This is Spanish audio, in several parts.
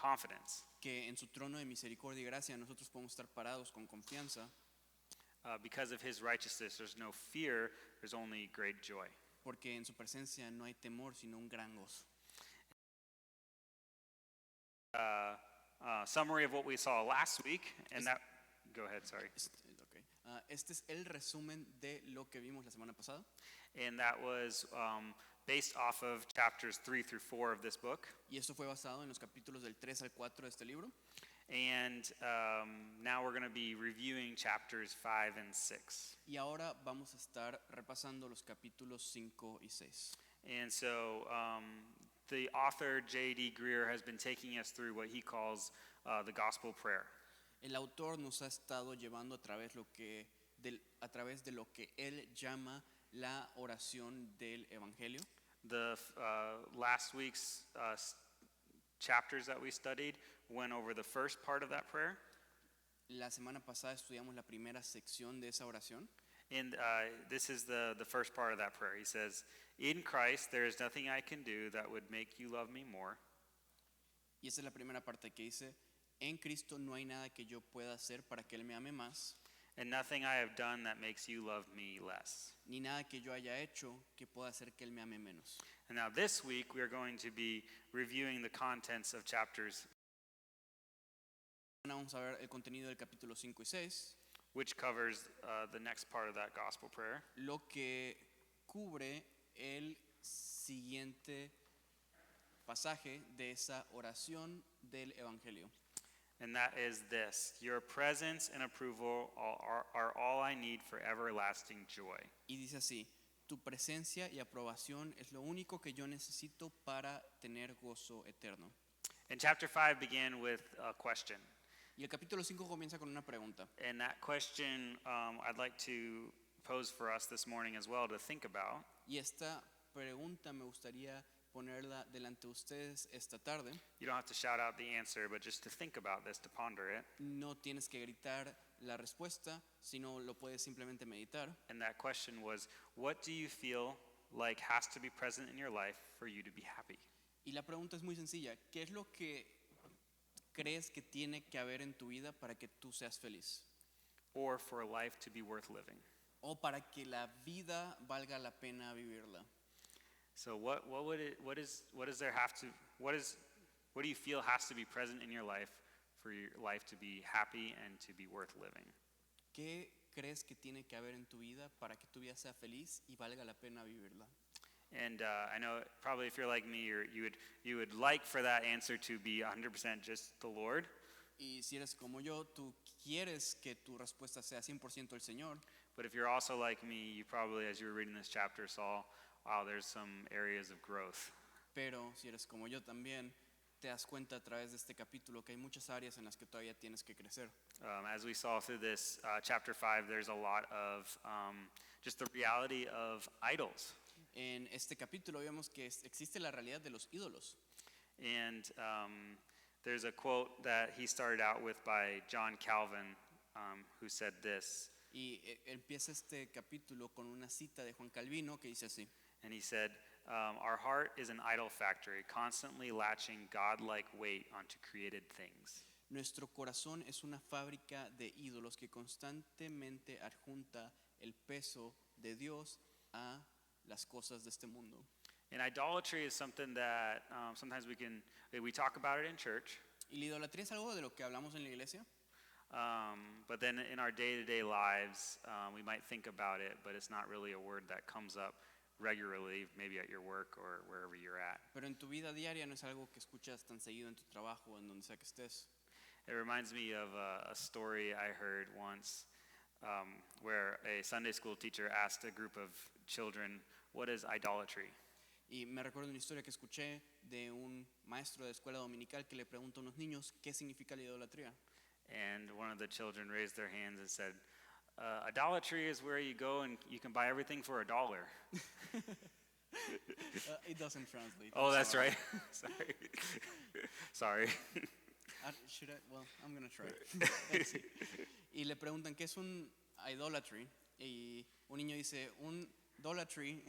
confidence. que en su trono de misericordia y gracia nosotros podemos estar parados con confianza, Because of his righteousness, there's no fear, there's only great joy. porque en su presencia no hay temor, sino un gran gozo. Summary of what we saw last week, and that, go ahead, sorry. Okay. Este es el resumen de lo que vimos la semana pasada. And that was based off of chapters 3 through 4 of this book. Y esto fue basado en los capítulos del 3 al 4 de este libro. And now we're going to be reviewing chapters 5 and 6. Y ahora vamos a estar repasando los capítulos 5 y 6. And so the author, J.D. Greer, has been taking us through what he calls the gospel prayer. El autor nos ha estado llevando a través de lo que él llama la oración del evangelio. The last week's chapters that we studied went over the first part of that prayer. La semana pasada estudiamos la primera sección de esa oración. And this is the first part of that prayer. He says, "In Christ there is nothing I can do that would make you love me more. Y esa es la primera parte que dice, en Cristo no hay nada que yo pueda hacer para que Él me ame más, And nothing I have done that makes you love me less." ni nada que yo haya hecho que pueda hacer que Él me ame menos. And now this week we are going to be reviewing the contents of chapters, Ahora vamos a ver el contenido del capítulo 5 y 6, which covers the next part of that gospel prayer. lo que cubre el siguiente pasaje de esa oración del evangelio. And that is this: your presence and approval are all I need for everlasting joy. Y dice así, tu presencia y aprobación es lo único que yo necesito para tener gozo eterno. And chapter 5 began with a question. Y el capítulo 5 comienza con una pregunta. And that question I'd like to pose for us this morning as well to think about. Y esta pregunta me gustaría ponerla delante de ustedes esta tarde. You don't have to shout out the answer, but just to think about this, to ponder it. No tienes que gritar la respuesta, sino lo puedes simplemente meditar. And that question was, what do you feel like has to be present in your life for you to be happy? Y la pregunta es muy sencilla. ¿Qué es lo que crees que tiene que haber en tu vida para que tú seas feliz? Or for a life to be worth living? O para que la vida valga la pena vivirla. So what do you feel has to be present in your life for your life to be happy and to be worth living? ¿Qué crees que tiene que haber en tu vida para que tu vida sea feliz y valga la pena vivirla? And I know probably if you're like me, you would like for that answer to be 100% just the Lord. Y si eres como yo, tú quieres que tu respuesta sea 100% el Señor. But if you're also like me, you probably, as you were reading this chapter, saw, wow, there's some areas of growth. Pero si eres como yo también, te das cuenta a través de este capítulo que hay muchas áreas en las que todavía tienes que crecer. As we saw through this chapter 5, there's a lot of just the reality of idols. En este capítulo vemos que existe la realidad de los ídolos. And there's a quote that he started out with by John Calvin, who said this. Y empieza este capítulo con una cita de Juan Calvino que dice así. And he said, our heart is an idol factory, constantly latching God-like weight onto created things. Nuestro corazón es una fábrica de ídolos que constantemente adjunta el peso de Dios a las cosas de este mundo. And idolatry is something that sometimes we talk about it in church. Y la idolatría es algo de lo que hablamos en la iglesia. But then in our day-to-day lives, we might think about it, but it's not really a word that comes up regularly, maybe at your work or wherever you're at. Pero en tu vida diaria no es algo que escuchas tan seguido en tu trabajo o en donde sea que estés. It reminds me of a story I heard once where a Sunday school teacher asked a group of children, "What is idolatry?" Y me recuerdo una historia que escuché de un maestro de escuela dominical que le pregunta a unos niños qué significa la idolatría. And one of the children raised their hands and said, idolatry is where you go and you can buy everything for $1. It doesn't translate. Oh, that's Sorry. right. Sorry. Should I? Well, I'm gonna try. Let's see. Y le preguntan qué es un idolatry y un niño dice un Dollar Tree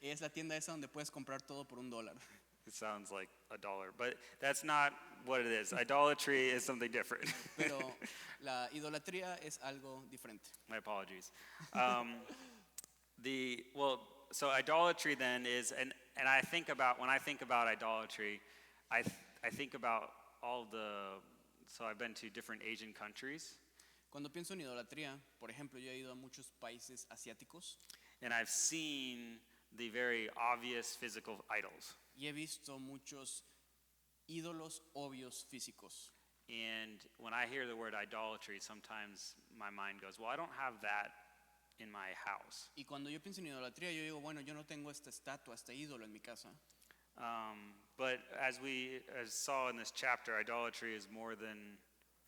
es la tienda esa donde puedes comprar todo por $1. It sounds like $1, but that's not what it is. Idolatry is something different. Pero la idolatría es algo diferente. My apologies. So idolatry then is, and I think about, when I think about idolatry, I think about so I've been to different Asian countries, Cuando pienso en idolatría, por ejemplo, yo he ido a muchos países asiáticos and I've seen the very obvious physical idols. y he visto muchos ídolos obvios físicos. And when I hear the word idolatry, sometimes my mind goes, well, I don't have that in my house. Y cuando yo pienso en idolatría, yo digo, bueno, yo no tengo esta estatua, este ídolo en mi casa. But as we saw in this chapter, idolatry is more than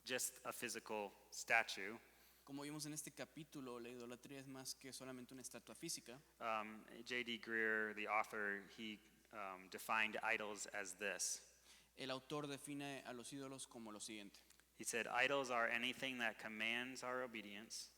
just a physical statue. Como vimos en este capítulo, la idolatría es más que solamente una estatua física. J.D. Greer, the author, he defined idols as this. El autor define a los ídolos como lo siguiente. He said, idols are anything that commands our obedience.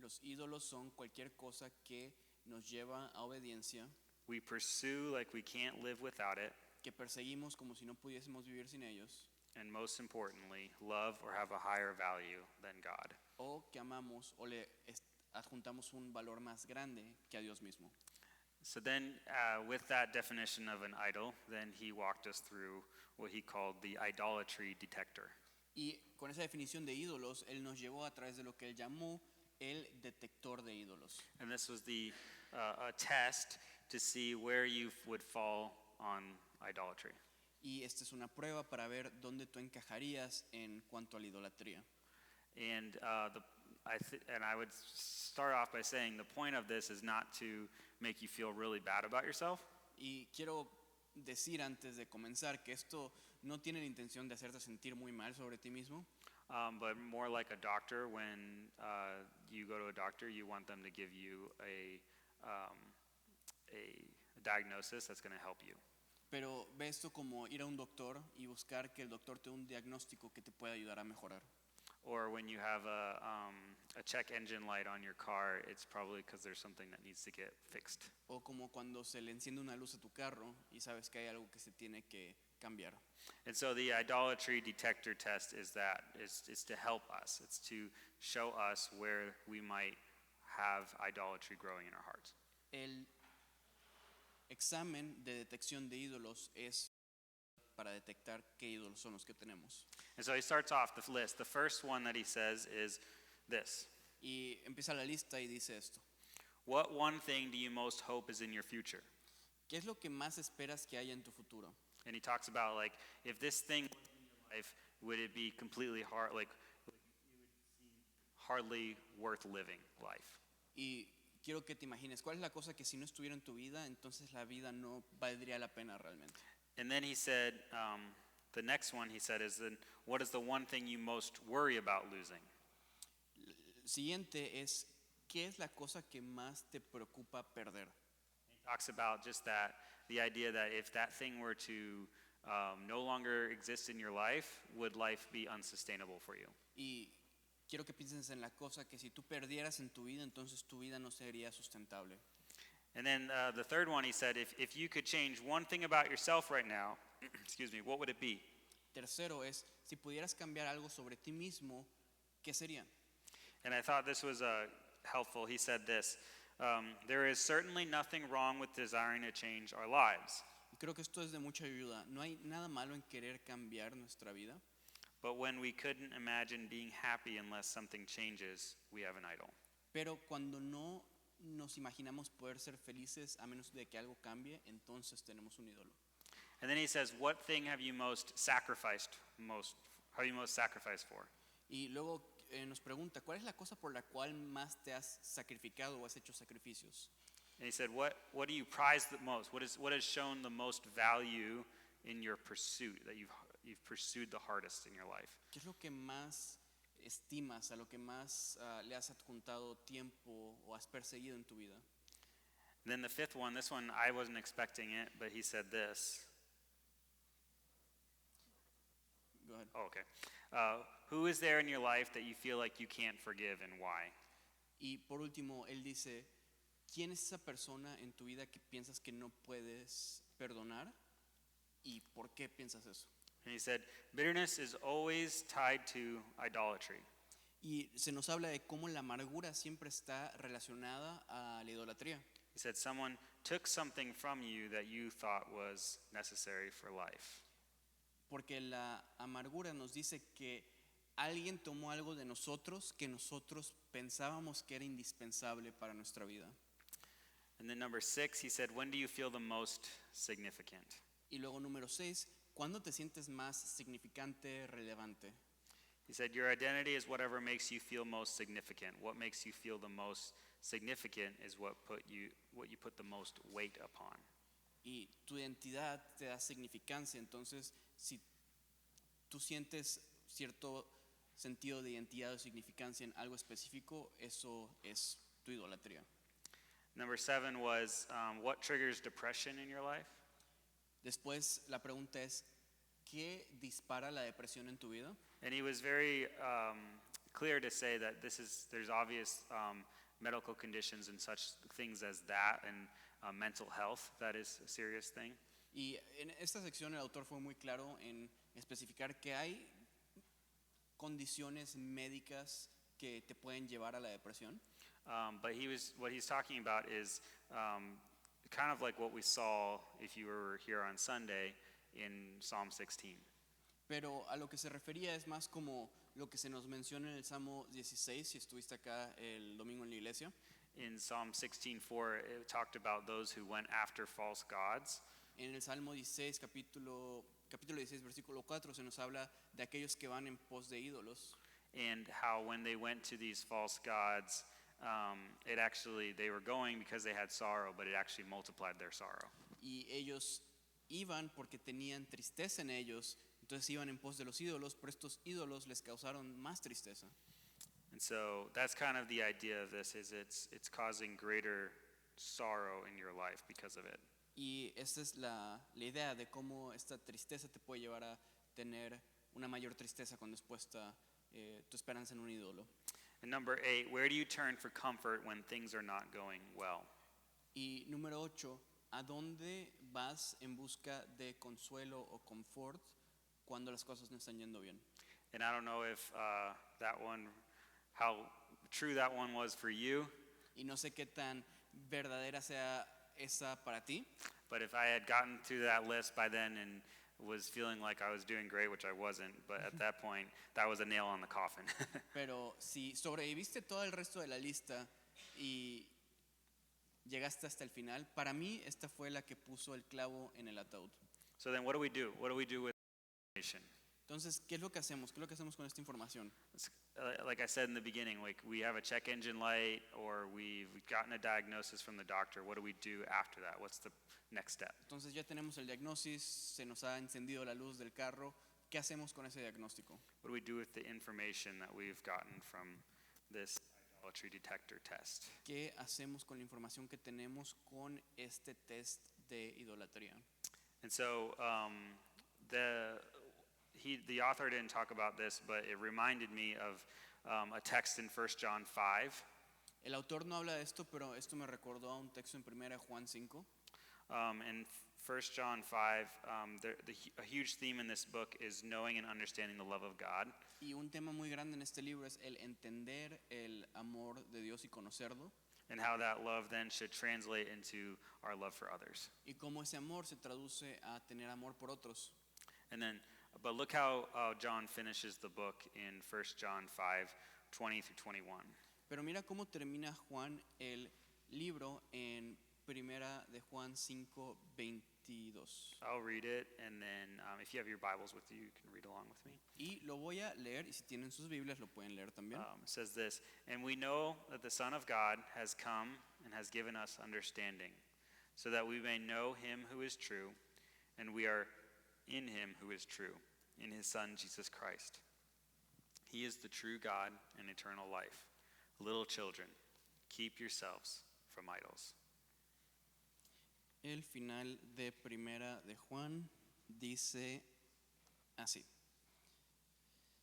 Los ídolos son cualquier cosa que nos lleva a obediencia, We pursue like we can't live without it. que perseguimos como si no pudiésemos vivir sin ellos, And most importantly, love or have a higher value than God. o que amamos o le adjuntamos un valor más grande que a Dios mismo. So then, with that definition of an idol, then he walked us through what he called the idolatry detector. Y con esa definición de ídolos, Él nos llevó a través de lo que Él llamó el detector de ídolos. And this was a test to see where you would fall on idolatry. Y esta es una prueba para ver dónde tú encajarías en cuanto a la idolatría. And I would start off by saying the point of this is not to make you feel really bad about yourself. Y quiero decir antes de comenzar que esto no tiene la intención de hacerte sentir muy mal sobre ti mismo, But more like a doctor. When you go to a doctor, you want them to give you a diagnosis that's going to help you. pero ve esto como ir a un doctor y buscar que el doctor te dé un diagnóstico que te pueda ayudar a mejorar. Or when you have a check engine light on your car, it's probably because there's something that needs to get fixed. O como cuando se le enciende una luz a tu carro y sabes que hay algo que se tiene que cambiar. And so the idolatry detector test is to help us. It's to show us where we might have idolatry growing in our hearts. El examen de detección de ídolos es para detectar qué ídolos son los que tenemos. And so he starts off the list. The first one that he says is this. Y empieza la lista y dice esto. What one thing do you most hope is in your future? ¿Qué es lo que más esperas que haya en tu futuro? And he talks about, like, if this thing was in your life, would it be completely hard, like, it would seem hardly worth living life? Y quiero que te imagines, ¿cuál es la cosa que si no estuviera en tu vida, entonces la vida no valdría la pena realmente? And then he said, the next one he said is, then what is the one thing you most worry about losing? El siguiente es, ¿qué es la cosa que más te preocupa perder? He talks about just that, the idea that if that thing were to no longer exist in your life, would life be unsustainable for you? Y quiero que pienses en la cosa que si tú perdieras en tu vida, entonces tu vida no sería sustentable. And then the third one he said, if you could change one thing about yourself right now, excuse me, what would it be? Tercero es, si pudieras cambiar algo sobre ti mismo, ¿qué sería? And I thought this was helpful. He said this, there is certainly nothing wrong with desiring to change our lives. Y creo que esto es de mucha ayuda. No hay nada malo en querer cambiar nuestra vida, But when we couldn't imagine being happy unless something changes, we have an idol. pero cuando no nos imaginamos poder ser felices a menos de que algo cambie, entonces tenemos un ídolo. And then he says, what thing have you most sacrificed for? Y luego nos pregunta, ¿cuál es la cosa por la cual más te has sacrificado o has hecho sacrificios? And he said, what do you prize the most? What has shown the most value in your pursuit, that you've pursued the hardest in your life? ¿Qué es lo que más estimas, a lo que más le has adjuntado tiempo o has perseguido en tu vida? And then the fifth one, this one I wasn't expecting it, but he said this. Go ahead. Oh, okay. Who is there in your life that you feel like you can't forgive, and why? Y por último, él dice, ¿quién es esa persona en tu vida que piensas que no puedes perdonar? ¿Y por qué piensas eso? And he said, bitterness is always tied to idolatry. Y se nos habla de cómo la amargura siempre está relacionada a la idolatría. He said, someone took something from you that you thought was necessary for life. Porque la amargura nos dice que alguien tomó algo de nosotros que nosotros pensábamos que era indispensable para nuestra vida. And then number 6, he said, when do you feel the most significant? Y luego número 6, ¿cuándo te sientes más significante, relevante? He said, your identity is whatever makes you feel most significant. What makes you feel the most significant is what you put the most weight upon. Y tu identidad te da significancia, entonces si tú sientes cierto sentido de identidad o significancia en algo específico, eso es tu idolatría. Number 7 was, what triggers depression in your life? Después la pregunta es, ¿qué dispara la depresión en tu vida? And he was very clear to say that there's obvious medical conditions and such things as that, and mental health, that is a serious thing. Y en esta sección el autor fue muy claro en especificar que hay condiciones médicas que te pueden llevar a la depresión. But what he's talking about is kind of like what we saw if you were here on Sunday in Psalm 16. Pero a lo que se refería es más como lo que se nos menciona en el Salmo 16, si estuviste acá el domingo en la iglesia. In Psalm 16:4, it talked about those who went after false gods. En el Salmo 16, capítulo 16, versículo 4, se nos habla de aquellos que van en pos de ídolos. And how when they went to these false gods, they were going because they had sorrow, but it actually multiplied their sorrow. Y ellos iban porque tenían tristeza en ellos, entonces iban en pos de los ídolos, pero estos ídolos les causaron más tristeza. And so that's kind of the idea of this, is it's causing greater sorrow in your life because of it. Y esta es la idea de cómo esta tristeza te puede llevar a tener una mayor tristeza cuando es puesta tu esperanza en un ídolo. And number 8, where do you turn for comfort when things are not going well? Y número 8, ¿a dónde vas en busca de consuelo o confort cuando las cosas no están yendo bien? And I don't know if how true that one was for you, Y no sé qué tan verdadera sea esa para ti, but if I had gotten through that list by then and was feeling like I was doing great, which I wasn't, but at that point, that was a nail on the coffin. pero si sobreviviste todo el resto de la lista y llegaste hasta el final, para mí esta fue la que puso el clavo en el ataúd. So then what do we do? What do we do with information? Entonces, ¿qué es lo que hacemos? ¿Qué es lo que hacemos con esta información? Like I said in the beginning, like we have a check engine light or we've gotten a diagnosis from the doctor. What do we do after that? What's the next step? Entonces ya tenemos el diagnóstico, se nos ha encendido la luz del carro. ¿Qué hacemos con ese diagnóstico? What do we do with the information that we've gotten from this idolatry detector test? ¿Qué hacemos con la información que tenemos con este test de idolatría? And so the author didn't talk about this, but it reminded me of a text in 1 John 5. El autor no habla de esto, pero esto me recordó a un texto en 1 Juan 5. In 1 John 5, a huge theme in this book is knowing and understanding the love of God. Y un tema muy grande en este libro es el entender el amor de Dios y conocerlo. And how that love then should translate into our love for others. Y cómo ese amor se traduce a tener amor por otros. And then, but look how John finishes the book in 1 John 5, 20 through 21. Pero mira cómo termina Juan el libro en 1 de Juan 5, 22. I'll read it, and then if you have your Bibles with you, you can read along with me. Y lo voy a leer, y si tienen sus Biblias lo pueden leer también. It says this, and we know that the Son of God has come and has given us understanding, so that we may know him who is true, and we are in him who is true, in his Son Jesus Christ. He is the true God and eternal life. Little children, keep yourselves from idols. El final de 1 de Juan dice así.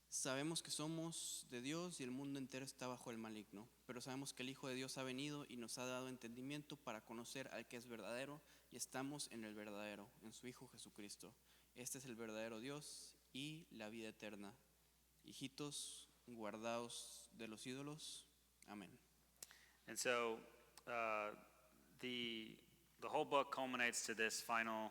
Sabemos que somos de Dios y el mundo entero está bajo el maligno, pero sabemos que el Hijo de Dios ha venido y nos ha dado entendimiento para conocer al que es verdadero, y estamos en el verdadero, en su Hijo Jesucristo. Este es el verdadero Dios y la vida eterna. Hijitos, guardaos de los ídolos. Amén. And so the whole book culminates to these final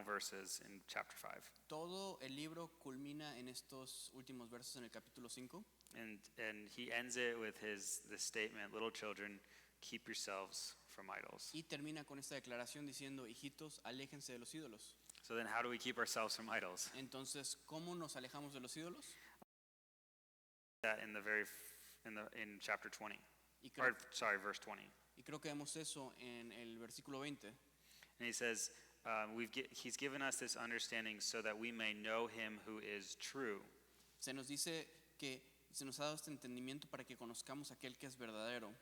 verses in chapter 5. Todo el libro culmina en estos últimos versos en el capítulo 5. And he ends it with this statement, little children, keep yourselves from idols. Y termina con esta declaración diciendo, hijitos, aléjense de los ídolos. So then how do we keep ourselves from idols? Entonces, ¿cómo nos alejamos de los ídolos? That in chapter 20. Y creo, Verse 20. y creo que vemos eso en el versículo 20. And he says, he's given us this understanding so that we may know him who is true. Se nos dice que se nos ha dado este entendimiento para que conozcamos a aquel que es verdadero.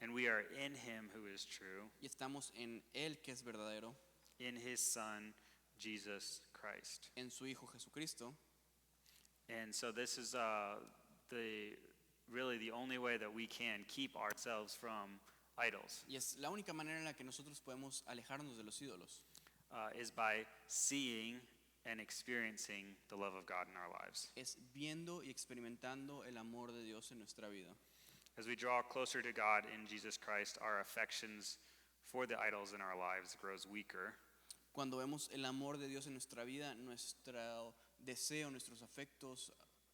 And we are in him who is true, Y estamos en él que es verdadero, in his son, Jesus Christ. en su Hijo Jesucristo. And so this is really the only way that we can keep ourselves from idols, Y es la única manera en la que nosotros podemos alejarnos de los ídolos. is by seeing and experiencing the love of God in our lives. Es viendo y experimentando el amor de Dios en nuestra vida. As we draw closer to God in Jesus Christ, our affections for the idols in our lives grows weaker. Cuando vemos el amor de Dios en nuestra vida, nuestro deseo, nuestros afectos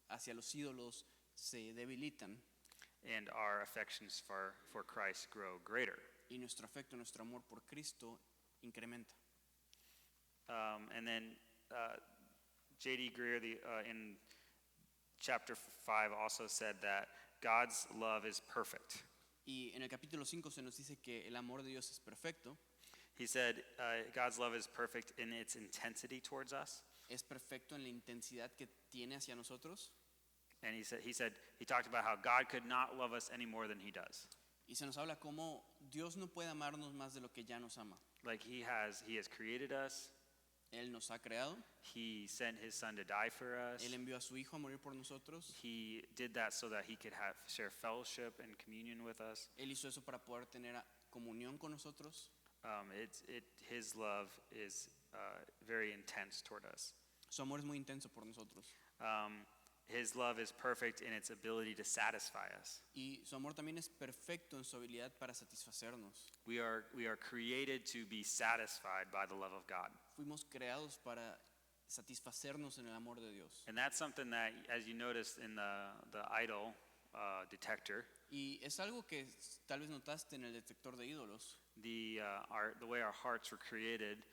hacia los ídolos se debilitan. And our affections for Christ grow greater. Y nuestro afecto, nuestro amor por Cristo incrementa. And then J.D. Greer in chapter 5 also said that God's love is perfect. Y en el capítulo 5 se nos dice que el amor de Dios es perfecto. He said God's love is perfect in its intensity towards us. Es perfecto en la intensidad que tiene hacia nosotros. And he talked about how God could not love us any more than he does. Y se nos habla cómo Dios no puede amarnos más de lo que ya nos ama. Like he has created us. Él nos ha creado. He sent his son to die for us. Él envió a su Hijo a morir por nosotros. He did that so that he could share fellowship and communion with us. Él hizo eso para poder tener comunión con nosotros. His love is very intense toward us. Su amor es muy intenso por nosotros. His love is perfect in its ability to satisfy us. Y su amor también es perfecto en su habilidad para satisfacernos. We are created to be satisfied by the love of God. Fuimos creados para satisfacernos en el amor de Dios. And that's something that, as you noticed in the idol detector, Y es algo que tal vez notaste en el detector de ídolos. the way our hearts were created,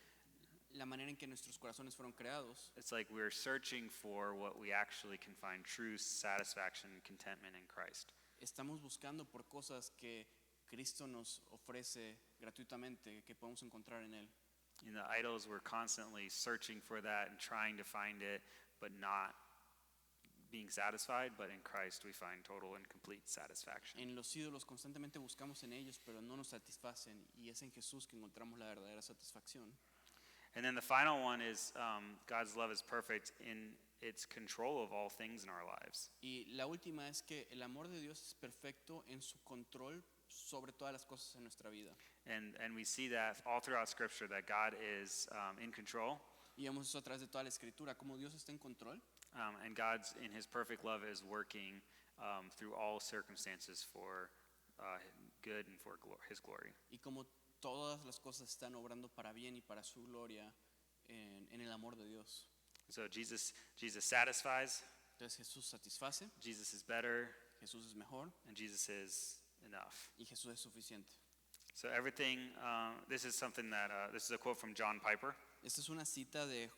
La manera en que nuestros corazones fueron creados. it's like we're searching for what we actually can find true satisfaction and contentment in Christ. Estamos buscando por cosas que Cristo nos ofrece gratuitamente, que podemos encontrar en Él. In the idols, we're constantly searching for that and trying to find it, but not being satisfied. But in Christ, we find total and complete satisfaction. En los ídolos constantemente buscamos en ellos, pero no nos satisfacen. Y es en Jesús que encontramos la verdadera satisfacción. And then the final one is God's love is perfect in its control of all things in our lives. Y la última es que el amor de Dios es perfecto en su control sobre todas las cosas en nuestra vida. And we see that all throughout Scripture, that God is in control. Y vemos eso a través de toda la Escritura, cómo Dios está en control. And God's, in his perfect love, is working through all circumstances for good and for his glory. Y cómo todas las cosas están obrando para bien y para su gloria en el amor de Dios. So Jesus satisfies, Entonces Jesús satisface, Jesus is better, Jesús es mejor and Jesus is enough. y Jesús es suficiente. So everything, this is something that, this is a quote from John Piper. Esta es una cita de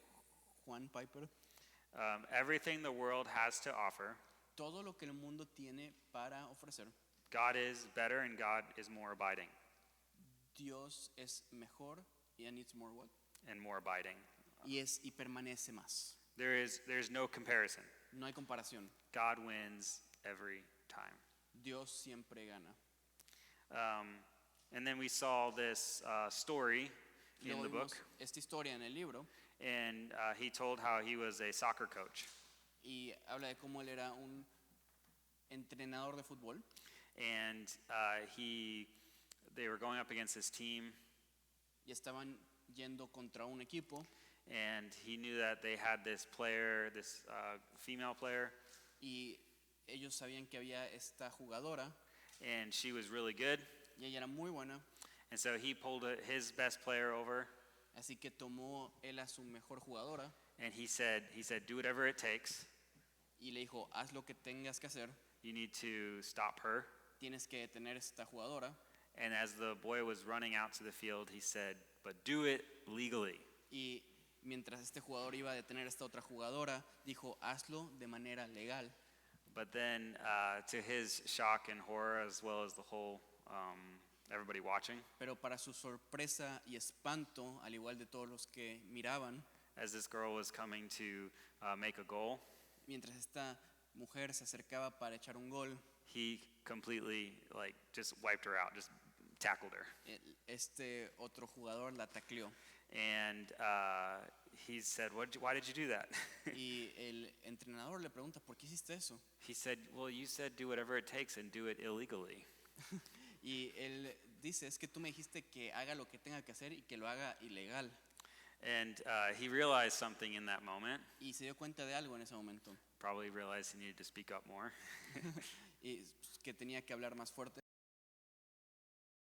Juan Piper. Everything the world has to offer, Todo lo que el mundo tiene para ofrecer, God is better and God is more abiding Dios es mejor and it's more what? and more abiding. Y permanece más. There's no comparison. No hay comparación. God wins every time. Dios siempre gana. And then we saw this story in Luego the vimos book, esta historia en el libro and he told how he was a soccer coach. y habla de cómo él era un entrenador de fútbol And they were going up against his team, y estaban yendo contra un equipo and he knew that they had this player, this female player, y ellos sabían que había esta jugadora and she was really good. y ella era muy buena, And so he pulled his best player over, así que tomó él a su mejor jugadora and he said, do whatever it takes. y le dijo, haz lo que tengas que hacer, You need to stop her. tienes que detener a esta jugadora. And as the boy was running out to the field, he said, but do it legally. Y mientras este jugador iba a detener a esta otra jugadora, dijo, hazlo de manera legal. But then, to his shock and horror, as well as the whole everybody watching, Pero para su sorpresa y espanto, al igual de todos los que miraban, as this girl was coming to make a goal, mientras esta mujer se acercaba para echar un gol, he completely just wiped her out, just tackled her. este otro jugador la tacleó. And he said, why did you do that? Y el entrenador le pregunta, ¿por qué hiciste eso? He said, well, you said do whatever it takes and do it illegally. Y él dice, es que tú me dijiste que haga lo que tenga que hacer y que lo haga ilegal. And he realized something in that moment, Y se dio cuenta de algo en ese momento, probably realized he needed to speak up more. y que tenía que hablar más fuerte.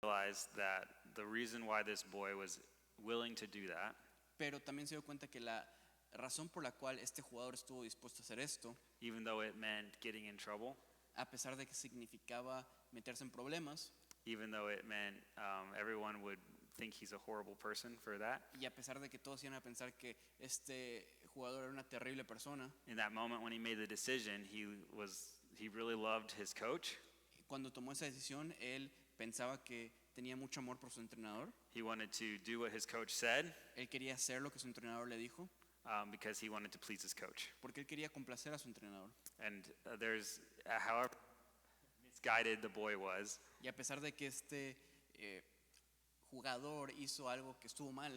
Realized that the reason why this boy was willing to do that, Pero también se dio cuenta que la razón por la cual este jugador estuvo dispuesto a hacer esto, even though it meant getting in trouble, a pesar de que significaba meterse en problemas, even though it meant everyone would think he's a horrible person for that, y a pesar de que todos iban a pensar que este jugador era una terrible persona, in that moment when he made the decision, he really loved his coach. cuando tomó esa decisión, él pensaba que tenía mucho amor por su entrenador. He wanted to do what his coach said Él quería hacer lo que su entrenador le dijo, because he wanted to please his coach. porque él quería complacer a su entrenador. And however misguided the boy was, Y a pesar de que este jugador hizo algo que estuvo mal,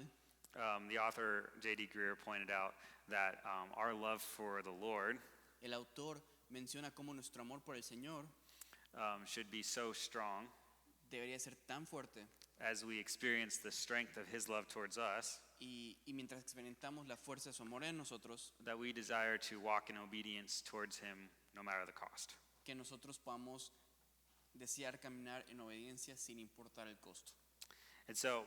the author J.D. Greer pointed out that our love for the Lord el autor menciona cómo nuestro amor por el Señor should be so strong debería ser tan fuerte, as we experience the strength of his love towards us, y mientras experimentamos la fuerza de su amor en nosotros, that we desire to walk in obedience towards him no matter the cost. que nosotros podamos desear caminar en obediencia sin importar el costo. And so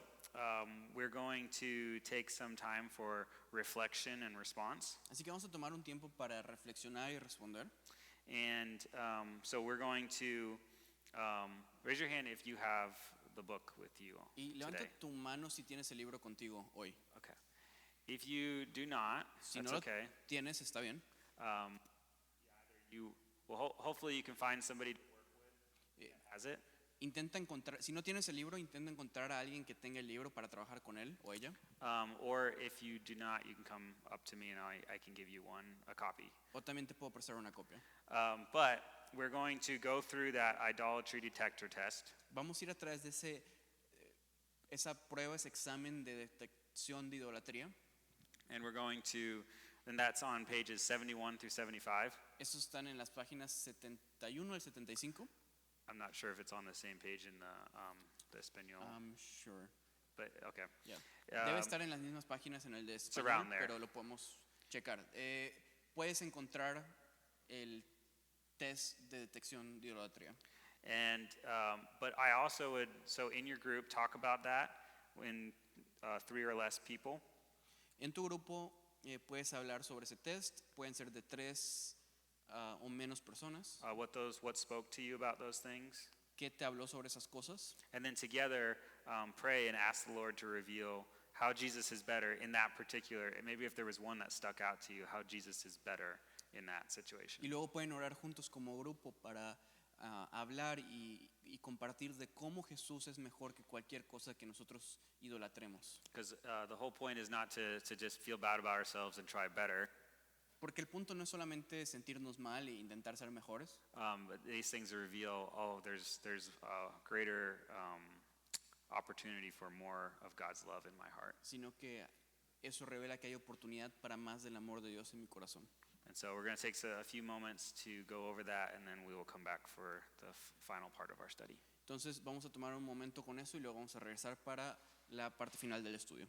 we're going to take some time for reflection and response. Así que vamos a tomar un tiempo para reflexionar y responder. And so we're going to raise your hand if you have the book with you Y levanta today. tu mano si tienes el libro contigo hoy. Okay. If you do not, Si that's no lo okay. tienes, está bien. Hopefully you can find somebody Eh, that has it. Intenta encontrar, si no tienes el libro, intenta encontrar a alguien que tenga el libro para trabajar con él o ella. Or if you do not, you can come up to me and I can give you a copy. O también te puedo prestar una copia. But we're going to go through that idolatry detector test. Vamos a ir a través de esa prueba, ese examen de detección de idolatría. And and that's on pages 71 through 75. Estos están en las páginas 71 al 75. I'm not sure if it's on the same page in the Espanol, I'm sure. but okay. Yeah. Um, Debe estar en las mismas páginas en el de español, around there. pero lo podemos checar. Puedes encontrar el test de detección de idolatría. And but I also would, so in your group, talk about that when 3 or less people. En tu grupo puedes hablar sobre ese test. Pueden ser de 3 o menos personas. What spoke to you about those things, ¿Qué te habló sobre esas cosas? and then together pray and ask the Lord to reveal how Jesus is better in that particular. Maybe if there was one that stuck out to you, how Jesus is better in that situation. Y luego pueden orar juntos como grupo para hablar y compartir de cómo Jesús es mejor que cualquier cosa que nosotros idolatremos. Because the whole point is not to just feel bad about ourselves and try better. Porque el punto no es solamente sentirnos mal e intentar ser mejores, But these things reveal, there's a greater opportunity for more of God's love in my heart. sino que eso revela que hay oportunidad para más del amor de Dios en mi corazón. And so we're going to take a few moments to go over that, and then we will come back for the final part of our study. Entonces vamos a tomar un momento con eso y luego vamos a regresar para la parte final del estudio.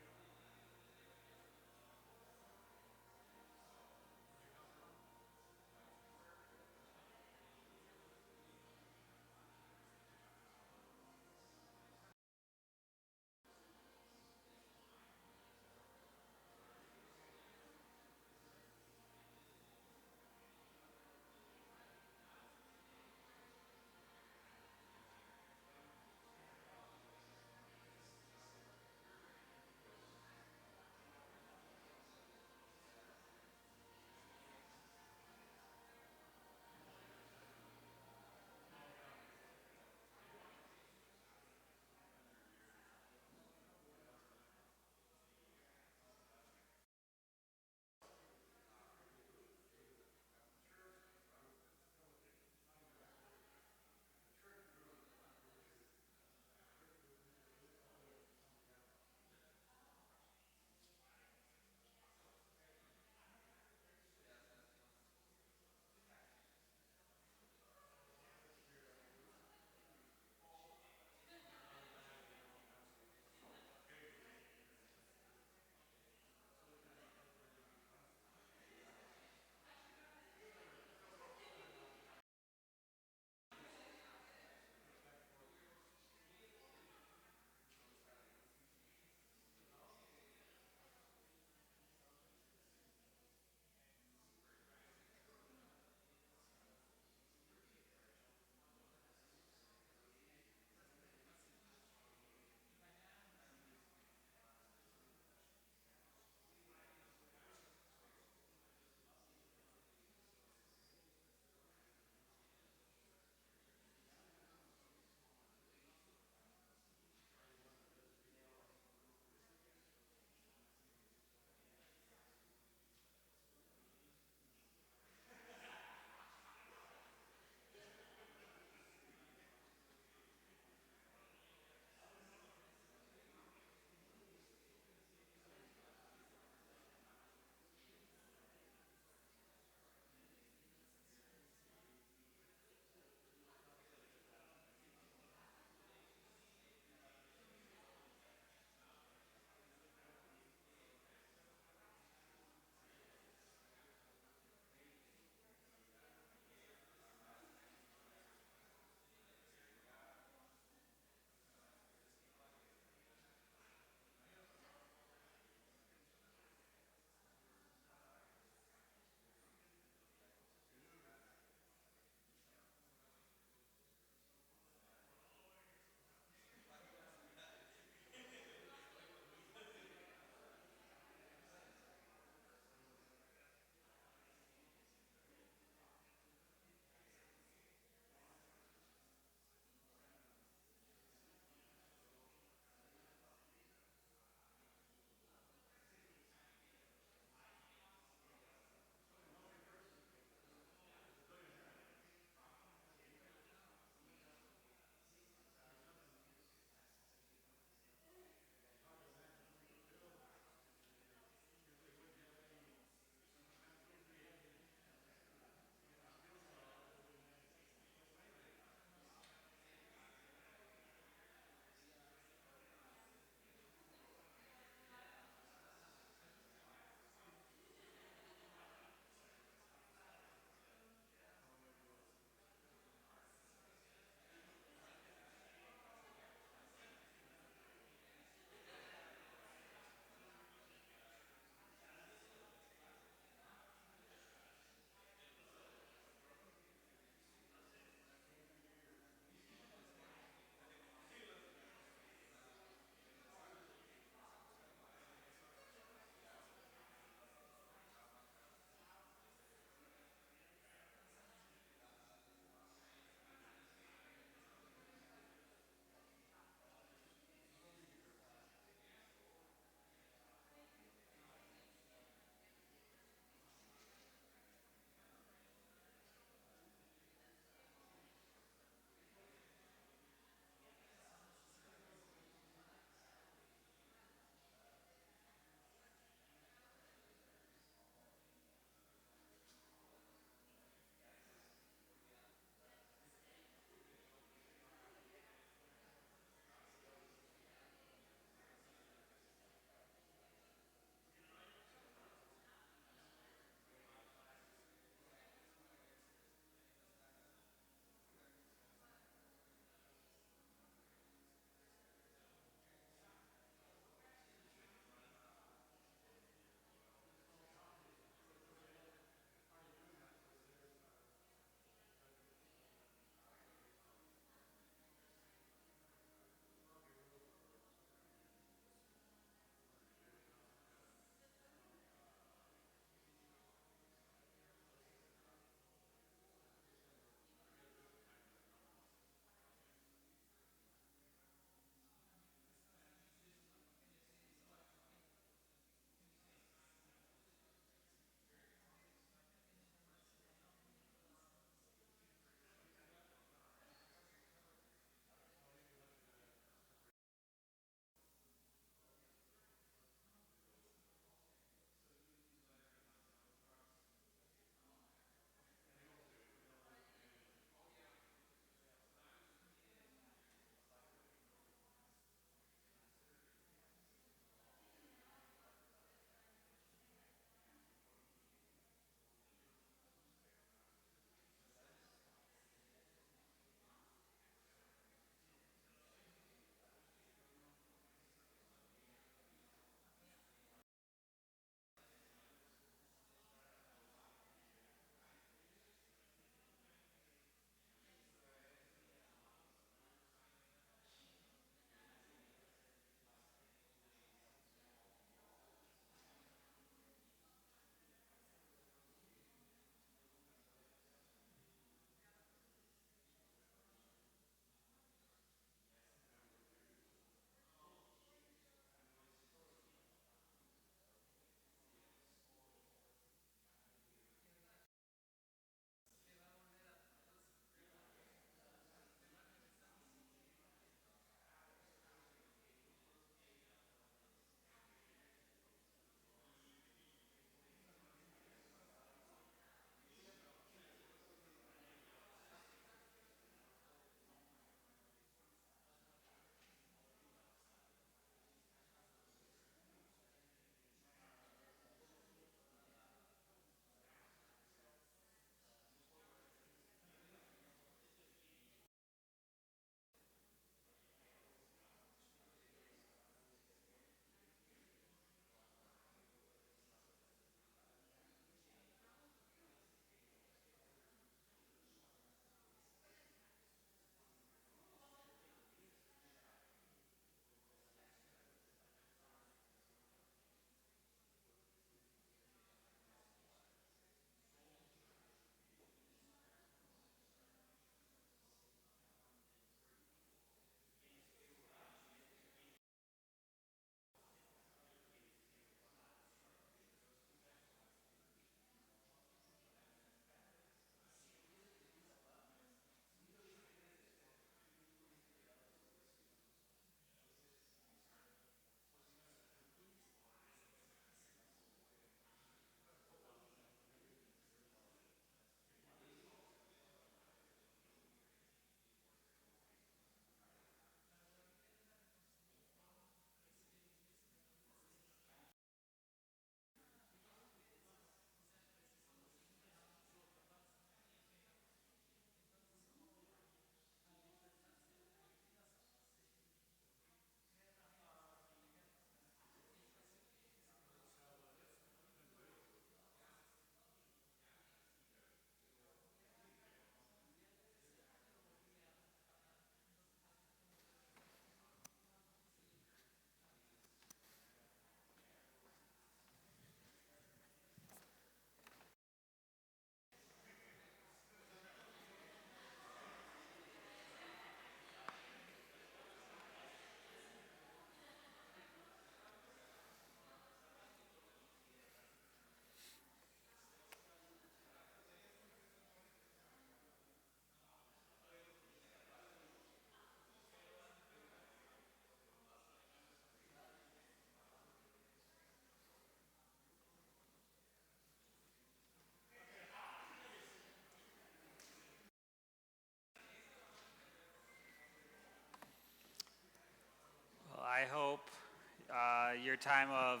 time of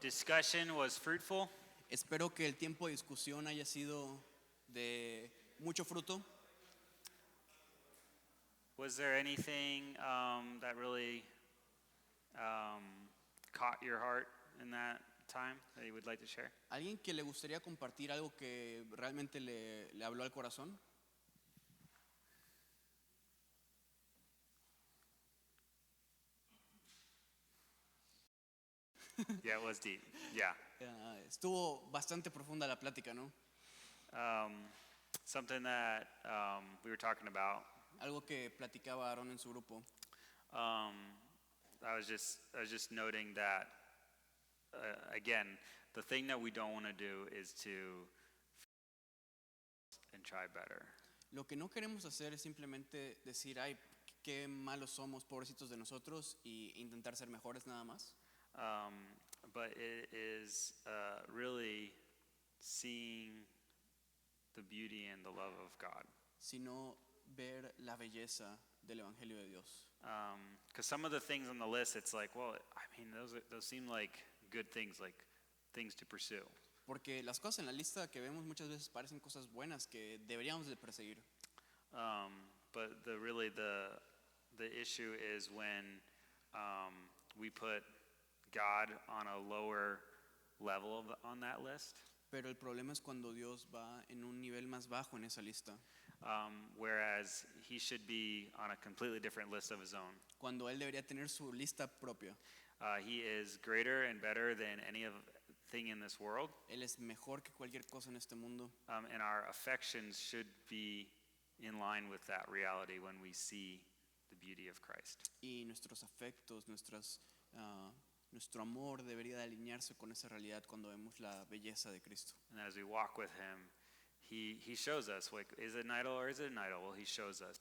discussion was fruitful. Espero que el tiempo de discusión haya sido de mucho fruto. Was there anything that really caught your heart in that time that you would like to share? ¿Alguien que le gustaría compartir algo que realmente le habló al corazón? Yeah, it was deep. Yeah. Estuvo bastante profunda la plática, ¿no? Something that we were talking about. Algo que platicaba Aaron en su grupo. I was just noting that again, the thing that we don't want to do is to and try better. Lo que no queremos hacer es simplemente decir, ay, qué malos somos, pobrecitos de nosotros, y intentar ser mejores nada más. But it is really seeing the beauty and the love of God. Sino ver la belleza del Evangelio de Dios. Because some of the things on the list, it's like, well, I mean, those seem like good things, like things to pursue. Porque las cosas en la lista que vemos muchas veces parecen cosas buenas que deberíamos de perseguir. But the issue is when we put God on a lower level on that list. Pero el problema es cuando Dios va en un nivel más bajo en esa lista. Whereas he should be on a completely different list of his own. Cuando Él debería tener su lista propia. He is greater and better than any thing in this world. Él es mejor que cualquier cosa en este mundo. And our affections should be in line with that reality when we see the beauty of Christ. Y nuestros afectos, nuestro amor debería de alinearse con esa realidad cuando vemos la belleza de Cristo. And as we walk with him, he shows us, like, is it an idol or is it an idol? Well, he shows us.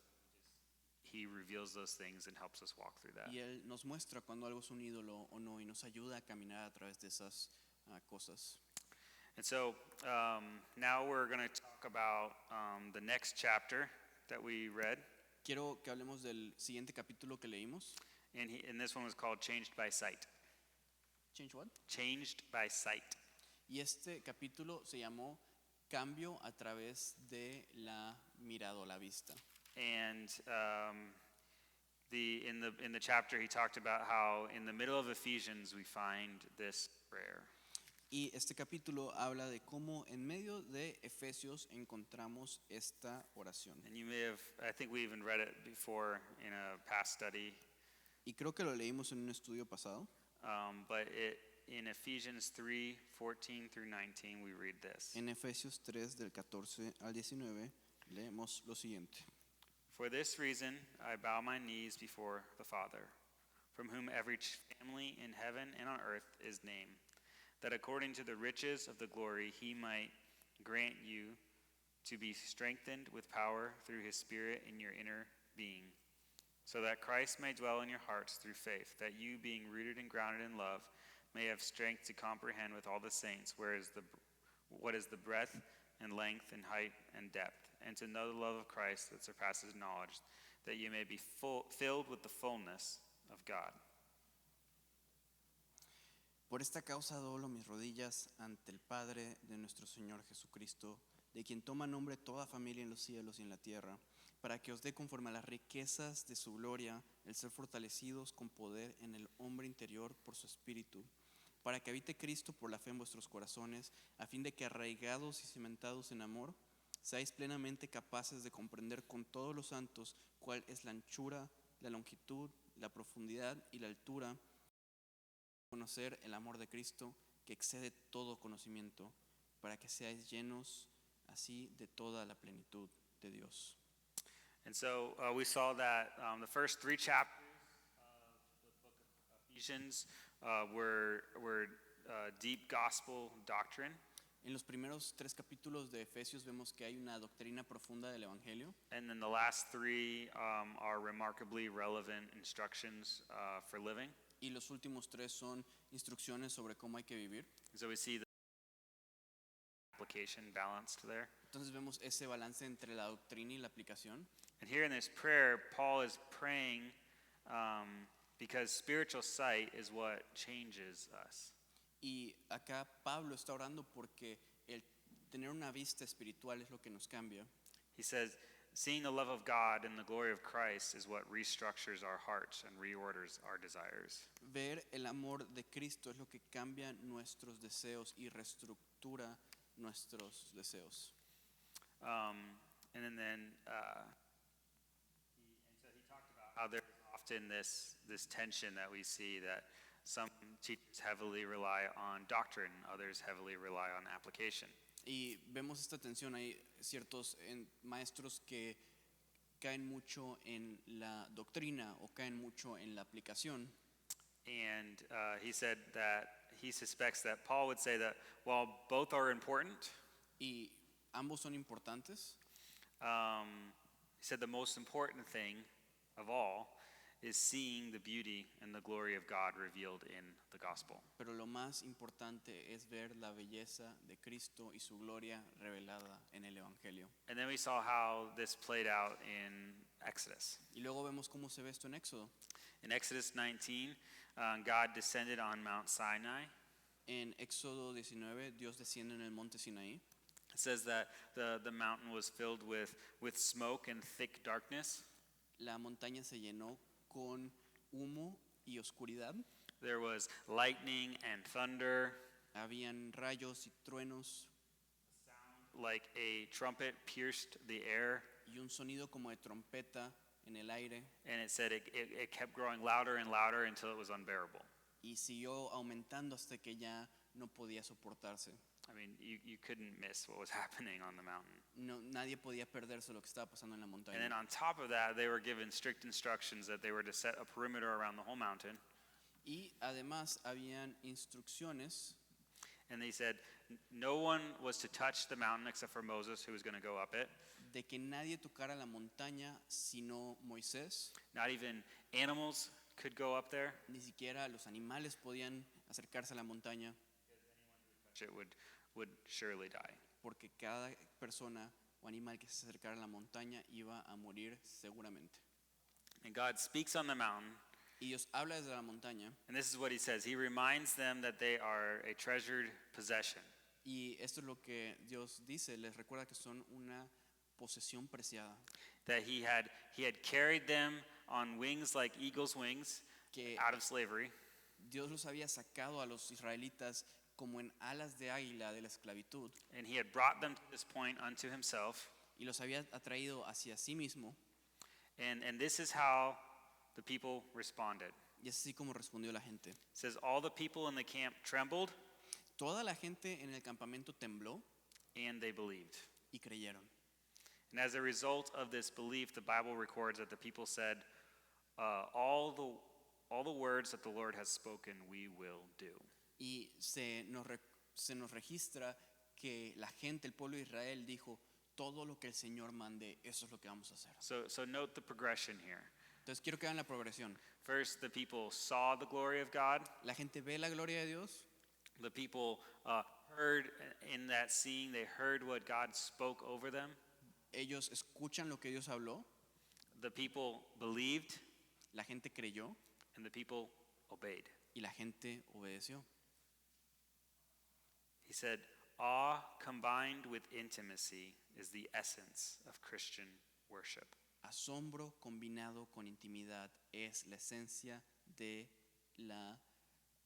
He reveals those things and helps us walk through that. Y Él nos muestra cuando algo es un ídolo o no y nos ayuda a caminar a través de esas cosas. And so now we're going to talk about the next chapter that we read. Quiero que hablemos del siguiente capítulo que leímos. And this one was called Changed by Sight. Change what? Changed by Sight. Y este capítulo se llamó Cambio a través de la mirada o la vista. And in the chapter he talked about how in the middle of Ephesians we find this prayer. Y este capítulo habla de cómo en medio de Efesios encontramos esta oración. And I think we even read it before in a past study. Y creo que lo leímos en un estudio pasado. But in Ephesians 3:14 through 19 we read this. En Efesios 3 del 14 al 19 leemos lo siguiente. For this reason I bow my knees before the Father, from whom every family in heaven and on earth is named, that according to the riches of the glory he might grant you to be strengthened with power through his Spirit in your inner being, so that Christ may dwell in your hearts through faith, that you, being rooted and grounded in love, may have strength to comprehend with all the saints what is the breadth and length and height and depth, and to know the love of Christ that surpasses knowledge, that you may be filled with the fullness of God. Por esta causa doblo mis rodillas ante el Padre de nuestro Señor Jesucristo, de quien toma nombre toda familia en los cielos y en la tierra, para que os dé conforme a las riquezas de su gloria el ser fortalecidos con poder en el hombre interior por su espíritu, para que habite Cristo por la fe en vuestros corazones, a fin de que arraigados y cimentados en amor, seáis plenamente capaces de comprender con todos los santos cuál es la anchura, la longitud, la profundidad y la altura, conocer el amor de Cristo que excede todo conocimiento, para que seáis llenos así de toda la plenitud de Dios. And so we saw that the first 3 chapters of the book of Ephesians were deep gospel doctrine. En los primeros 3 capítulos de Efesios vemos que hay una doctrina profunda del Evangelio. And then the last 3 are remarkably relevant instructions for living. Y los últimos 3 son instrucciones sobre cómo hay que vivir. So we see the application balanced there. Entonces vemos ese balance entre la doctrina y la aplicación. And here in this prayer, Paul is praying because spiritual sight is what changes us. Y acá Pablo está orando porque el tener una vista espiritual es lo que nos cambia. He says, seeing the love of God and the glory of Christ is what restructures our hearts and reorders our desires. Ver el amor de Cristo es lo que cambia nuestros deseos y reestructura nuestros deseos. And then so he talked about how there's often this tension that we see that some teachers heavily rely on doctrine, others heavily rely on application. Y vemos esta tensión, hay ciertos maestros que caen mucho en la doctrina o caen mucho en la aplicación. And he said that he suspects that Paul would say that while both are important, Y ambos son importantes, he said the most important thing of all is seeing the beauty and the glory of God revealed in the gospel. pero lo más importante es ver la belleza de Cristo y su gloria revelada en el Evangelio. And then we saw how this played out in Exodus. Y luego vemos cómo se ve esto en Éxodo. In Exodus 19, God descended on Mount Sinai. En Éxodo 19, Dios desciende en el monte Sinaí. It says that the mountain was filled with smoke and thick darkness. La montaña se llenó con humo y oscuridad. There was lightning and thunder, Habían rayos y truenos like a trumpet pierced the air. y un sonido como de trompeta en el aire. And it said it kept growing louder and louder until it was unbearable. Y siguió aumentando hasta que ya no podía soportarse. I mean, you couldn't miss what was happening on the mountain. No, nadie podía perderse lo que estaba pasando en la And then montaña. on top of that, they were given strict instructions that they were to set a perimeter around the whole mountain. Y además habían instrucciones And they said no one was to touch the mountain except for Moses, who was going to go up it. de que nadie tocara la montaña sino Moisés. Not even animals could go up there. Ni siquiera los animales podían acercarse a la montaña It would surely die. porque cada persona o animal que se acercara a la montaña iba a morir seguramente. And God speaks on the mountain, Y Dios habla desde la montaña and this is what he says. He reminds them that they are a treasured possession. y esto es lo que Dios dice, les recuerda que son una posesión preciada, That he had carried them on wings like eagle's wings que out of slavery. Dios los había sacado a los israelitas como en alas de águila de la esclavitud And he had brought them to this point unto himself. y los había atraído hacia sí mismo. And this is how the people responded. Y es así como respondió la gente. It says, all the people in the camp trembled Toda la gente en el campamento tembló and they believed. y creyeron. And as a result of this belief, the Bible records that the people said, all the words that the Lord has spoken, we will do. Y se nos registra que la gente, el pueblo de Israel, dijo, todo lo que el Señor mande, eso es lo que vamos a hacer. So note the progression here. Entonces quiero que vean la progresión. First, the people saw the glory of God. La gente ve la gloria de Dios, The people heard in that seeing, they heard what God spoke over them. ellos escuchan lo que Dios habló, The people believed, la gente creyó and the people obeyed. y la gente obedeció. He said, awe combined with intimacy is the essence of Christian worship. Asombro combinado con intimidad es la esencia de la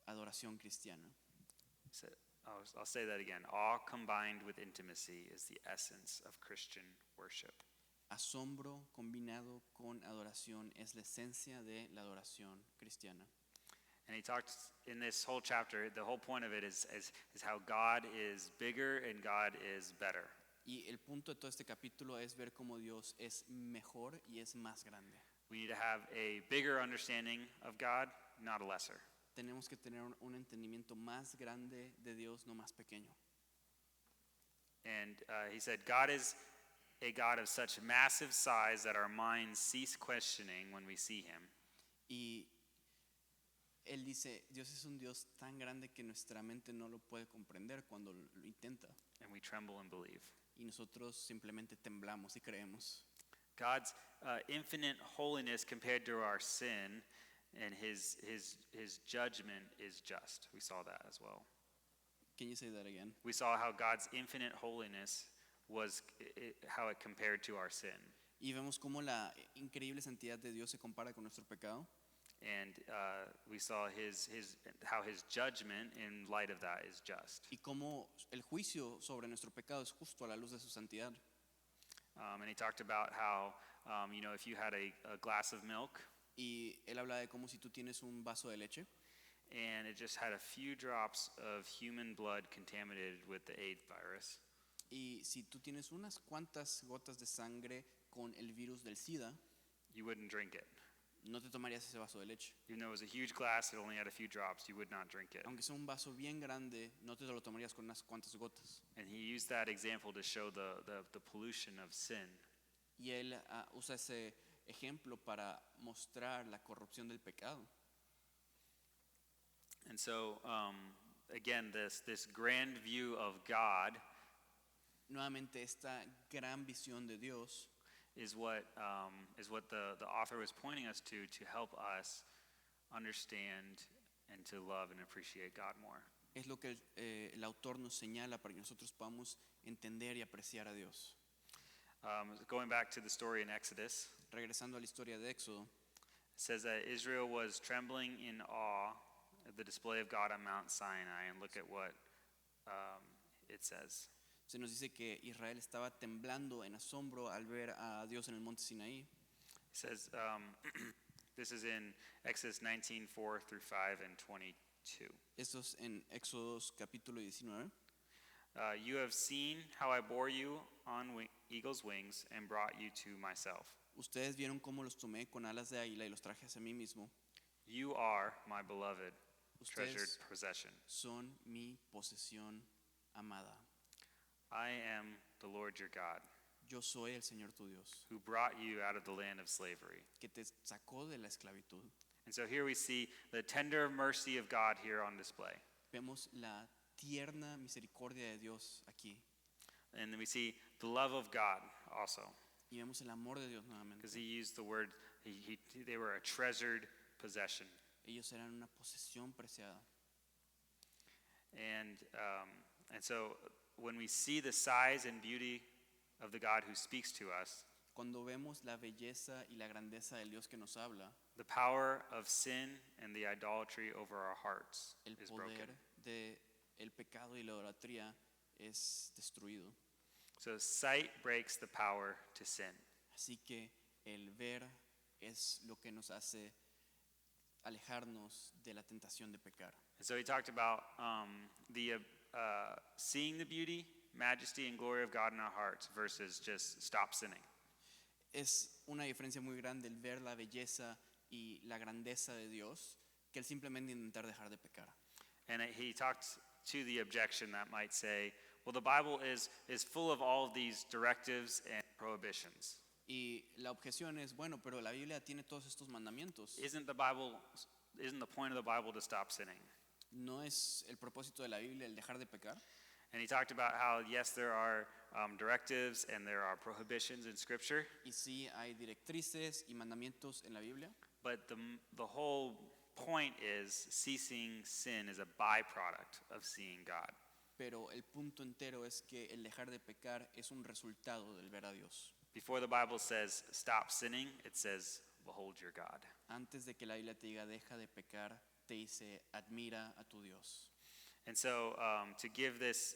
adoración cristiana. So, I'll say that again. Awe combined with intimacy is the essence of Christian worship. Asombro combinado con adoración es la esencia de la adoración cristiana. And he talks in this whole chapter, the whole point of it is how God is bigger and God is better. Y el punto de todo este capítulo es ver cómo Dios es mejor y es más grande. We need to have a bigger understanding of God, not a lesser. Tenemos que tener un entendimiento más grande de Dios, no más pequeño. And he said, God is a God of such massive size that our minds cease questioning when we see him. Y él dice, Dios es un Dios tan grande que nuestra mente no lo puede comprender cuando lo intenta. And we tremble and believe. Y nosotros simplemente temblamos y creemos. God's infinite holiness compared to our sin and his judgment is just. We saw that as well. Can you say that again? We saw how God's infinite holiness was how it compared to our sin. Y vemos cómo la increíble santidad de Dios se compara con nuestro pecado. And we saw how his judgment in light of that is just. Y cómo el juicio sobre nuestro pecado es justo a la luz de su santidad. And he talked about how, if you had a glass of milk Y él habla de cómo si tú tienes un vaso de leche and it just had a few drops of human blood contaminated with the AIDS virus, y si tú tienes unas cuantas gotas de sangre con el virus del SIDA, you wouldn't drink it. no te tomarías ese vaso de leche. Even though it was a huge glass, it only had a few drops, you would not drink it. Aunque sea un vaso bien grande, no te lo tomarías con unas cuantas gotas. And he used that example to show the pollution of sin. Y él usa ese ejemplo para mostrar la corrupción del pecado. And so, again, this grand view of God Nuevamente esta gran visión de Dios is what the author was pointing us to help us understand and to love and appreciate God more. es lo que el autor nos señala para que nosotros podamos entender y apreciar a Dios. Going back to the story in Exodus, Regresando a la historia de Éxodo, it says that Israel was trembling in awe at the display of God on Mount Sinai, and look at what it says. se nos dice que Israel estaba temblando en asombro al ver a Dios en el monte Sinaí. It says, this is in Exodus 19:4 through 5 and 22. Esto es en Éxodo capítulo 19. You have seen how I bore you on eagle's wings and brought you to myself. Ustedes vieron cómo los tomé con alas de águila y los traje hacia mí mismo. You are my beloved, treasured Ustedes possession. son mi posesión amada. I am the Lord your God, Yo soy el Señor tu Dios, who brought you out of the land of slavery. que te sacó de la esclavitud. And so here we see the tender mercy of God here on display. Vemos la tierna misericordia de Dios aquí. And then we see the love of God also, Y vemos el amor de Dios nuevamente. because he used the word, they were a treasured possession. Ellos eran una posesión preciada. And so when we see the size and beauty of the God who speaks to us, Cuando vemos la belleza y la grandeza del Dios que nos habla, the power of sin and the idolatry over our hearts el is broken. poder de el pecado y la idolatría es destruido. So sight breaks the power to sin. Así que el ver es lo que nos hace alejarnos de la tentación de pecar. And so he talked about seeing the beauty, majesty, and glory of God in our hearts versus just stop sinning. Es una diferencia muy grande el ver la belleza y la grandeza de Dios que el simplemente intentar dejar de pecar. And he talked to the objection that might say, well, the Bible is full of all of these directives and prohibitions. Y la objeción es, bueno, pero la Biblia tiene todos estos mandamientos. Isn't the point of the Bible to stop sinning? ¿No es el propósito de la Biblia el dejar de pecar? And he talked about how, yes, there are directives and there are prohibitions in Scripture, Y sí hay directrices y mandamientos en la Biblia, but the whole point is ceasing sin is a byproduct of seeing God. pero el punto entero es que el dejar de pecar es un resultado del ver a Dios. Before the Bible says stop sinning, it says behold your God. Antes de que la Biblia te diga deja de pecar, te dice admira a tu Dios. And so to give this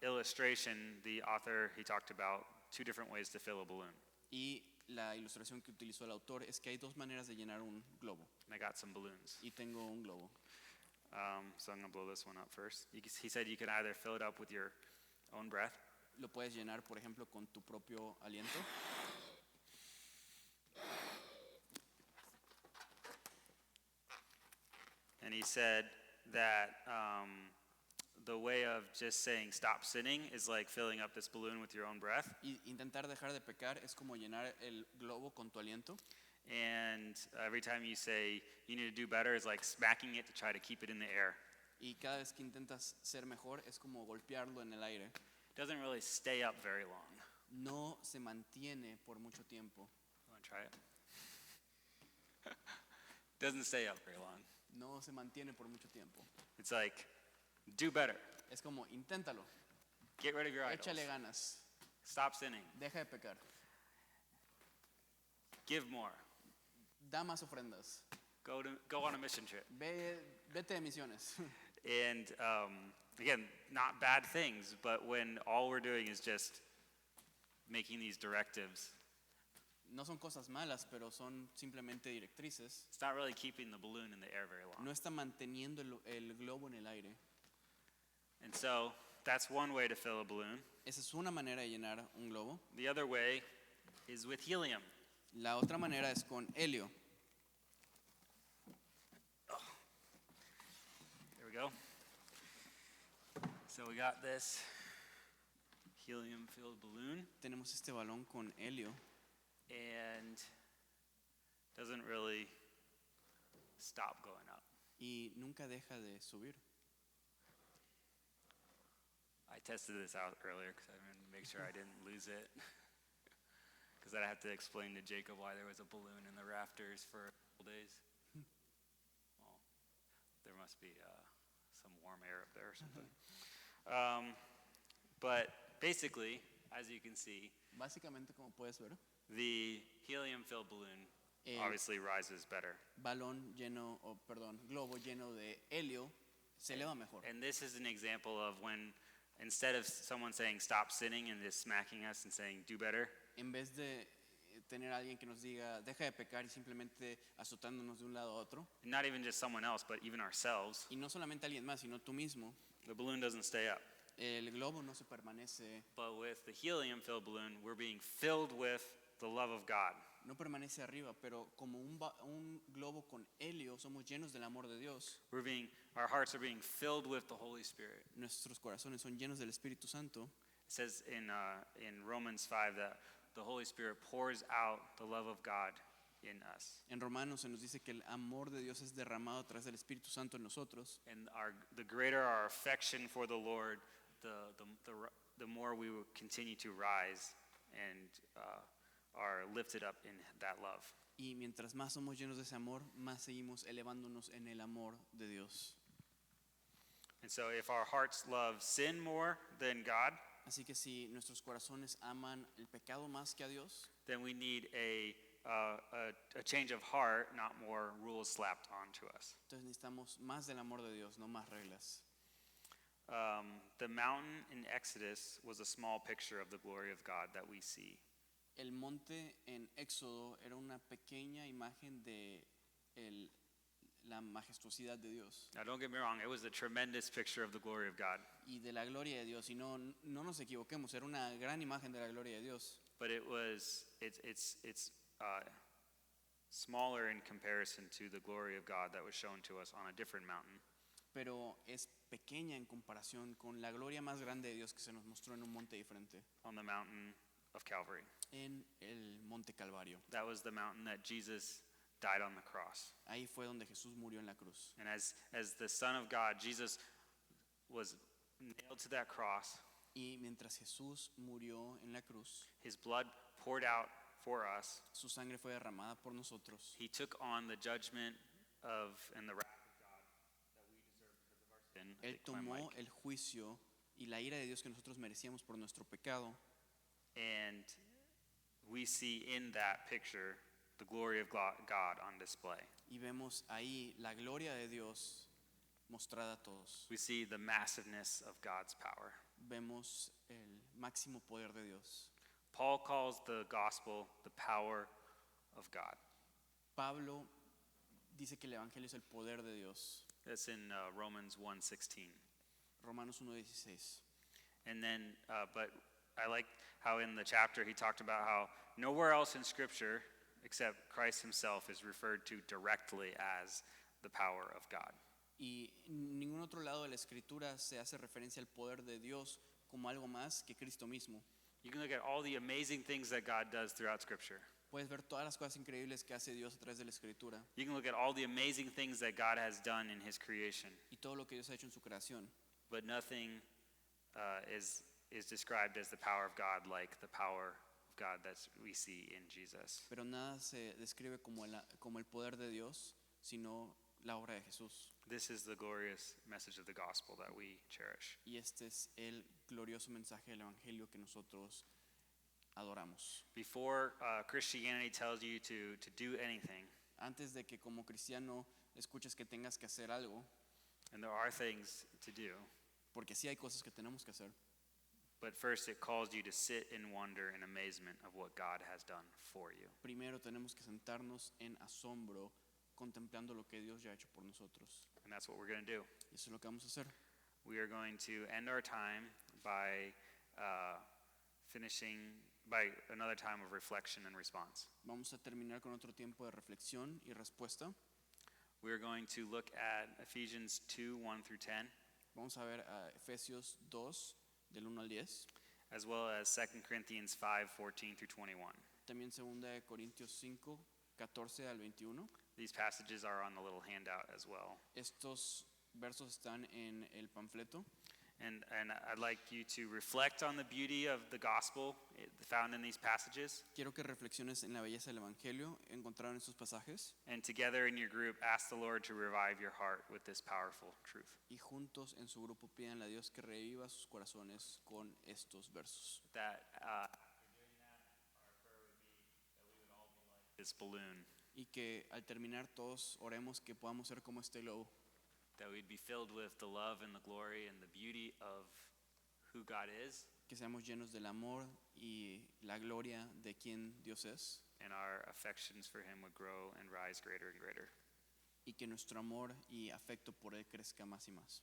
illustration, the author, he talked about two different ways to fill a balloon. Y la ilustración que utilizó el autor es que hay dos maneras de llenar un globo. And I got some balloons. Y tengo un globo. So I'm going to blow this one up first. He said you could either fill it up with your own breath, Lo puedes llenar, por ejemplo, con tu propio aliento. and he said that the way of just saying stop sinning is like filling up this balloon with your own breath. Y intentar dejar de pecar es como llenar el globo con tu aliento. And every time you say you need to do better, it's like smacking it to try to keep it in the air. Y cada vez que intentas ser mejor es como golpearlo en el aire. It doesn't really stay up very long. No se mantiene por mucho tiempo. You want to try it? Doesn't stay up very long. no se mantiene por mucho tiempo. It's like, do better. Es como, inténtalo, Get rid of your idols. échale ganas, Stop sinning. deja de pecar, Give more. da más ofrendas, Go on a mission trip. vete de misiones. And again, not bad things, but when all we're doing is just making these directives, No son cosas malas, pero son simplemente directrices. it's not really keeping the balloon in the air very long. No está manteniendo el globo en el aire. And so that's one way to fill a balloon. Esa es una manera de llenar un globo. The other way is with helium. La otra manera es con helio. There we go. So we got this helium-filled balloon, Tenemos este balón con helio and doesn't really stop going up. y nunca deja de subir. I tested this out earlier because I wanted to make sure I didn't lose it. Because I'd have to explain to Jacob why there was a balloon in the rafters for a couple days. Well, there must be some warm air up there or something. But basically, as you can see, Básicamente, como puedes ver, the helium-filled balloon El- obviously rises better. globo lleno de helio se eleva mejor. And this is an example of when, instead of someone saying stop sinning and just smacking us and saying do better, En vez de tener a alguien que nos diga deja de pecar y simplemente azotándonos de un lado a otro, not even just someone else, but even ourselves, y no solamente alguien más, sino tú mismo, the balloon doesn't stay up. el globo no se permanece, But with the helium-filled balloon, we're being filled with the love of God. no permanece arriba, pero como un globo con helio somos llenos del amor de Dios. Our hearts are being filled with the Holy Spirit. Nuestros corazones son llenos del Espíritu Santo. It says in Romans 5 that the Holy Spirit pours out the love of God in us. En Romanos se nos dice que el amor de Dios es derramado a través del Espíritu Santo en nosotros. And the greater our affection for the Lord, the more we will continue to rise and are lifted up in that love. Y mientras más somos llenos de ese amor, más seguimos elevándonos en el amor de Dios. And so if our hearts love sin more than God, Así que si nuestros corazones aman el pecado más que a Dios, then we need a change of heart, not more rules slapped onto us. entonces necesitamos más del amor de Dios, no más reglas. The mountain in Exodus was a small picture of the glory of God that we see. El monte en Éxodo era una pequeña imagen de la majestuosidad de Dios Now, don't get me wrong, it was a tremendous picture of the glory of God, y de la gloria de Dios. Y no nos equivoquemos, era una gran imagen de la gloria de Dios. but it's smaller in comparison to the glory of God that was shown to us on a different mountain. Pero es pequeña en comparación con la gloria más grande de Dios que se nos mostró en un monte diferente, On the mountain of Calvary. en el monte Calvario. That was the mountain that Jesus died on the cross. Ahí fue donde Jesús murió en la cruz. And as the Son of God, Jesus was nailed to that cross. Y mientras Jesús murió en la cruz, His blood poured out for us. su sangre fue derramada por nosotros. He took on the judgment and the wrath of God that we deserve because of our sin. I Él think my tomó mic. el juicio y la ira de Dios que nosotros merecíamos por nuestro pecado. And we see in that picture the glory of God on display. Y vemos ahí la gloria de Dios mostrada a todos. We see the massiveness of God's power. Vemos el máximo poder de Dios. Paul calls the gospel the power of God. Pablo dice que el evangelio es el poder de Dios. That's in Romans 1:16. Romanos 1:16. And then, but I like how in the chapter he talked about how nowhere else in Scripture except Christ himself is referred to directly as the power of God. Y en ningún otro lado de la escritura se hace referencia al poder de Dios como algo más que Cristo mismo. You can look at all the amazing things that God does throughout Scripture. Puedes ver todas las cosas increíbles que hace Dios a través de la escritura You can look at all the amazing things that God has done in his creation, y todo lo que Dios ha hecho en su creación. but nothing is described as the power of God like the power of God that we see in Jesus. Pero nada se describe como el poder de Dios, sino la obra de Jesús. This is the glorious message of the gospel that we cherish. Y este es el glorioso mensaje del Evangelio que nosotros adoramos. Before Christianity tells you to do anything, Antes de que como cristiano escuches que tengas que hacer algo, and there are things to do, porque sí hay cosas que tenemos que hacer, but first it calls you to sit in wonder and amazement of what God has done for you. primero tenemos que sentarnos en asombro contemplando lo que Dios ya ha hecho por nosotros. And that's what we're going to do. Y eso es lo que vamos a hacer. We are going to end our time by finishing by another time of reflection and response. Vamos a terminar con otro tiempo de reflexión y respuesta. We are going to look at Ephesians 2, 1 through 10, Vamos a ver a Efesios 2, del 1 al 10. as well as 2 Corinthians 5, 14 through 21. También 2 de Corintios 5, 14 al 21. These passages are on the little handout as well. Estos versos están en el panfleto. And I'd like you to reflect on the beauty of the gospel found in these passages. Quiero que reflexiones en la belleza del Evangelio encontrado en estos pasajes And together in your group, ask the Lord to revive your heart with this powerful truth. y juntos en su grupo pidan a Dios que reviva sus corazones con estos versos. That this balloon, Y que al terminar todos oremos que podamos ser como este globo, that we'd be filled with the love and the glory and the beauty of who God is, que seamos llenos del amor y la gloria de quien Dios es, and our affections for Him would grow and rise greater and greater. y que nuestro amor y afecto por Él crezca más y más.